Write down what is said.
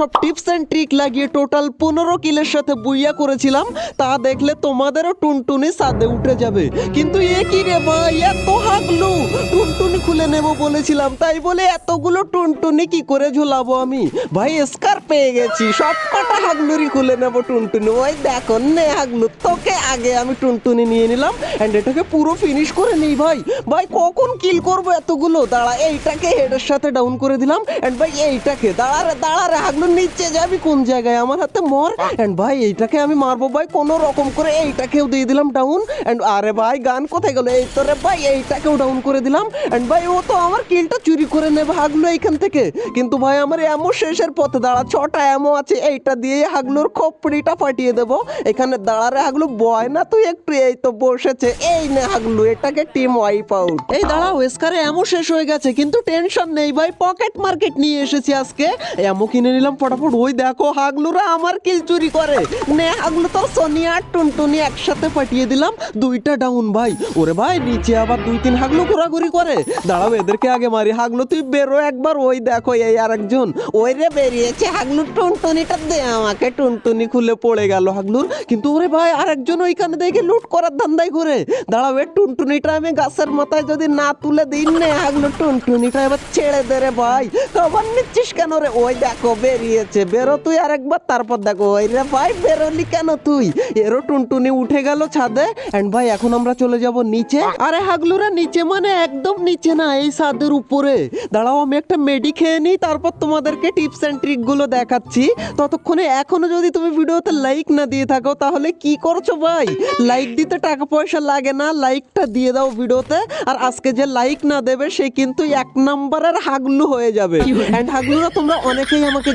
সব tips and trick লাগিয়ে total 15 কিলের সাথে বুইয়া করেছিলাম, তা দেখলে তোমাদেরও টুনটুনি সাদে উঠে যাবে। কিন্তু এ কি রে ভাই, এত হাগলু! টুনটুনি খুলে নেব বলেছিলাম, তাই বলে এতগুলো টুনটুনি কি করে ঝুলাবো আমি? ভাই স্কার পেয়ে গেছি, সব কটা হাগলুরি খুলে নেব টুনটুনি। ওই দেখো নে হাগলু, তোকে আগে আমি টুনটুনি নিয়ে নিলাম এন্ড এটাকে পুরো ফিনিশ করে নিই। ভাই ভাই কখন কিল করবো এতগুলো? দাঁড়া, এইটাকে হেডের সাথে ডাউন করে দিলাম এন্ড ভাই এইটাকে দাঁড়া রে হাগলু, নিচে যাবি কোন জায়গায়? আমার হাতে মর। এন্ড ভাই এইটাকে আমি মারবো ভাই কোনো রকম করে, এইটাকেও দিয়ে দিলাম ডাউন। এন্ড আরে ভাই গান কোথায় গেল? এই তো রে ভাই, এইটাকেও ডাউন করে দিলাম। এন্ড ভাই ও তো আমার কিলটা চুরি করে নেবে হাগলু এইখান থেকে। কিন্তু ভাই আমার এমো শেষের পথে, দাঁড়া 6টা এমো আছে, এইটা দিয়ে হাগলুর খোপড়িটা ফাটিয়ে দেবো। এখানে দাঁড়া রে হাগলু, বয় না তুই একটু, এই তো বসেছে। এই নে হাগলু, এটাকে টিম ওয়াইপ আউট। এই দাঁড়াও, এসকারে এমো শেষ হয়ে গেছে, কিন্তু টেনশন নেই ভাই, পকেট মার্কেট নিয়ে এসেছি আজকে। এমো কিনে নিলাম ফটাফট। ওই দেখো হাগলুরা আমার কিল চুরি করে। নে হাগলু, তোর সোনিয়া আর টুনটুনি একসাথে ফাটিয়ে দিলাম, 2টা ডাউন ভাই। ওরে ভাই নিচে আবার 2-3 হাগলু ঘোরাঘুরি করে। দাঁড়াও এদেরকে আগে মারি। হাগলু তুই বেরো একবার। ওই দেখো এই আরেকজন, ওই রে বেরিয়েছে হাগলু, টুনটুনিটা দে আমাকে। টুনটুনি খুলে পড়ে গেল হাগলুর। কিন্তু ওরে ভাই আরেকজন ওইখানে দেখে লুট করার ধান্দাই করে। দাঁড়াও এ টুনটুনিটা আমি গাছের মাথায় যদি না তুলে দিই নে হাগলু, টুনটুনিটা এবার ছেড়ে দে রে ভাই। কবার নিচ্ছিস কেন রে? ওই দেখো বেরিয়েছে, বেরো তুই আরেকবার। তারপর দেখো ওই রে ভাই, বেরোলি কেন তুই? এরও টুনটুনি উঠে গেল ছাদে। এন্ড ভাই এখন আমরা চলে যাব নিচে। আরে হাগলুরা নিচে মানে একদম নিচে না, এই ছাদের উপরে। দাঁড়াও আমি একটা মেডি খেয়ে নিই, তারপর তোমাদেরকে টিপস এন্ড ট্রিক গুলো দেখাচ্ছি। ততক্ষণে এখনো যদি তুমি ভিডিওতে লাইক না দিয়ে থাকো তাহলে কি করছো ভাই? লাইক দিতে টাকা পয়সা লাগে না, লাইকটা দিয়ে দাও ভিডিওতে। আর আজকে যে লাইক না দেবে সে কিন্তু 1 নম্বরের হাগলু হয়ে যাবে। এন্ড হাগলুরা তোমরা অনেকেই আমাকে